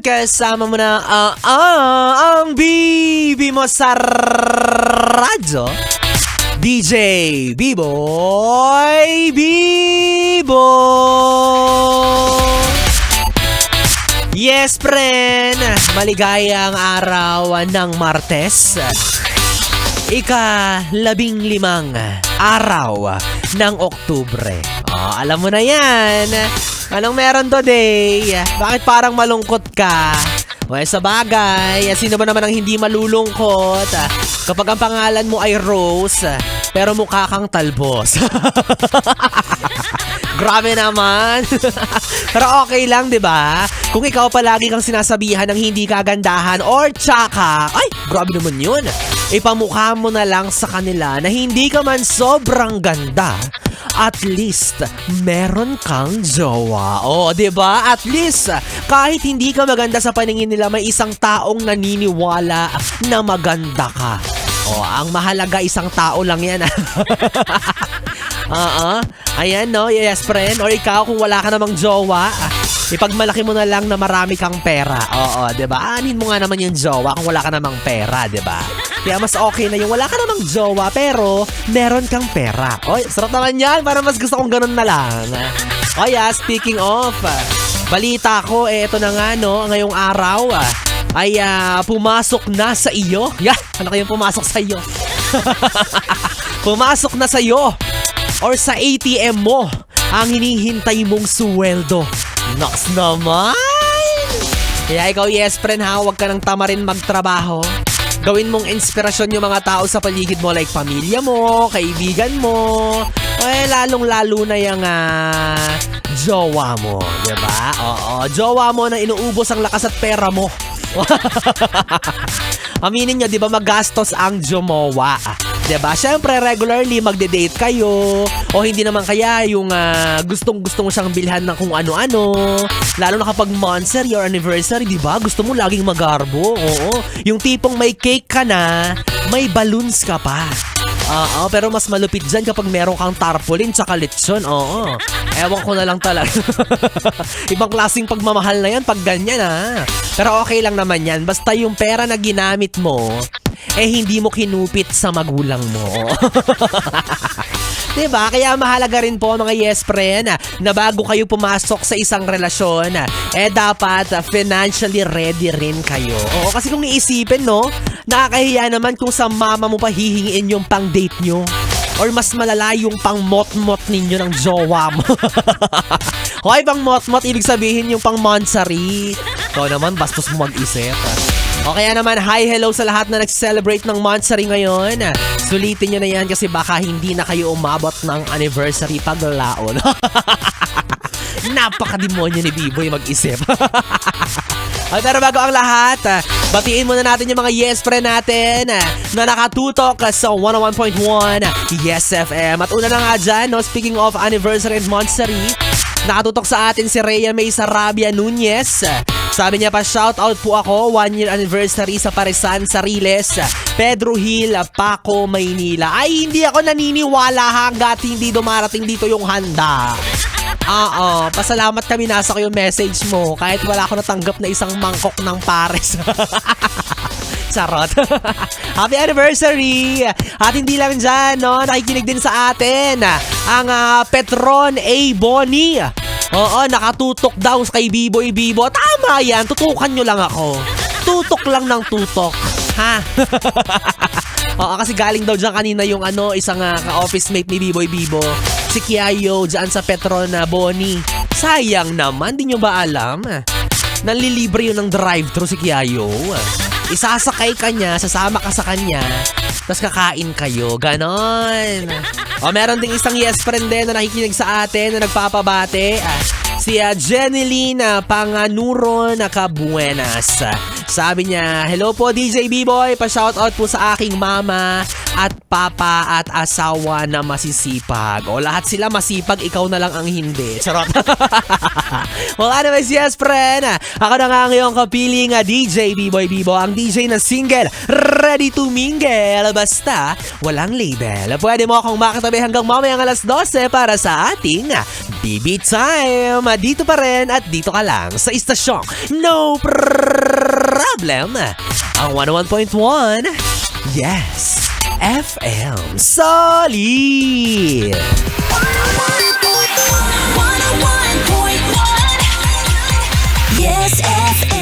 kasama mo na ang bibi mo sa radyo, DJ B-Boy Bibo. Yes, friend! Maligayang araw ng Martes. Ika-15 araw ng Oktubre. Alam mo na yan. Anong meron today? Bakit parang malungkot ka? Well, sa bagay, sino ba naman ang hindi malulungkot kapag ang pangalan mo ay Rose pero mukha kang talbos? Grabe naman. Pero okay lang, 'di ba? Kung ikaw palagi kang sinasabihan ng hindi kagandahan or tsaka, ay, grabe naman 'yun. Ipamukha mo na lang sa kanila na hindi ka man sobrang ganda. At least, meron kang jowa. Oh, 'di ba? At least, kahit hindi ka maganda sa paningin nila, may isang taong naniniwala na maganda ka. Oh, ang mahalaga isang tao lang 'yan. Ayan, no? Yes, friend. Or ikaw, kung wala ka namang jowa, ipagmalaki mo na lang na marami kang pera. Oo, 'di ba? Anin mo nga naman yung jowa kung wala ka namang pera, 'di ba? Kaya mas okay na yung wala ka namang jowa pero meron kang pera. Oy, sarap naman yan. Para mas gusto kong ganun na lang. Oh yeah, speaking of, balita ko, ito na nga, no, ngayong araw, ay pumasok na sa iyo. Yeah, ano kayong pumasok sa iyo? Pumasok na sa iyo or sa ATM mo ang hinihintay mong sweldo. Naks naman! Kaya ikaw, yes, friend, ha, huwag ka nang tamarin magtrabaho. Gawin mong inspirasyon yung mga tao sa paligid mo, like pamilya mo, kaibigan mo, lalong-lalo na yung jowa mo, diba? Oo, jowa mo na inuubos ang lakas at pera mo. Aminin nyo, diba magastos ang jomowa? Diba? Siyempre, regularly magde-date kayo o hindi naman kaya yung gustong-gusto mo siyang bilhan ng kung ano-ano. Lalo na kapag monthsary or anniversary, diba? Gusto mo laging magarbo. Oo. Yung tipong may cake ka na, may balloons ka pa. Oo, pero mas malupit dyan kapag meron kang tarpaulin tsaka lechon. Oo. Ewan ko na lang talaga. Ibang klaseng pagmamahal na yan pag ganyan, ha. Pero okay lang naman yan. Basta yung pera na ginamit mo, hindi mo kinupit sa magulang mo. Diba? Kaya mahalaga rin po, mga yes friend, na bago kayo pumasok sa isang relasyon, dapat financially ready rin kayo. Oo, kasi kung iisipin, no, nakakahiya naman kung sa mama mo pa hihingiin yung pang date nyo. Or mas malala yung pang mot-mot ninyo ng jowa mo. Hoy, pang mot-mot, ibig sabihin yung pang monthsary. Ikaw naman, bastos mo mag-isip. O kaya naman, hi, hello sa lahat na nag-celebrate ng monthsary ngayon. Sulitin nyo na yan kasi baka hindi na kayo umabot ng anniversary paglaon. Napaka-demonyo ni B-Boy mag-isip. Pero bago ang lahat, batiin muna natin yung mga yes friend natin na nakatutok sa 101.1 Yes FM. At una na nga dyan, no, speaking of anniversary and monthsary, nakatutok sa atin si Rhea May Sarabia Nunez. Sabi niya pa, shout out po ako, 1-year anniversary sa Parisan, Sariles, Pedro Hill, Paco, Maynila. Ay, hindi ako naniniwala hanggat hindi dumarating dito yung handa. Pasalamat kami, nasa ko yung message mo kahit wala ako natanggap na isang mangkok ng pares. Charot. Happy anniversary! At hindi lang dyan, no, nakikinig din sa atin ang Petron A. Bonnie. Oo, nakatutok daw kay B-Boy Bibo. Tama yan, tutukan nyo lang ako. Tutok lang ng tutok. Ha? Oo, kasi galing daw dyan kanina yung isang ka-office mate ni B-Boy Bibo. Si Kiayo dyan sa Petron Bonnie. Sayang naman, di nyo ba alam? Nanlilibre yun ng drive-thru si Kiayo. Isasakay ka niya, sasama ka sa kanya, tapos kakain kayo. Ganon. O, meron ding isang yes friend din na nakikinig sa atin na nagpapabate. Si Jeneline Panganuron Kabuenas. Sabi niya, hello po DJ B-Boy, pa-shoutout po sa aking mama at papa at asawa na masisipag. O, lahat sila masipag, ikaw na lang ang hindi. Charot. Well, anyways, yes friend, ako na nga ngayong kapiling DJ B-Boy Bibo, ang DJ na single, ready to mingle. Basta, walang label. Pwede mo akong makatabi hanggang mamayang alas 12 para sa ating BB Time! Dito pa rin at dito ka lang sa istasyong No Problem! Ang 101.1, yes, FM Solid! 101.1 Yes FM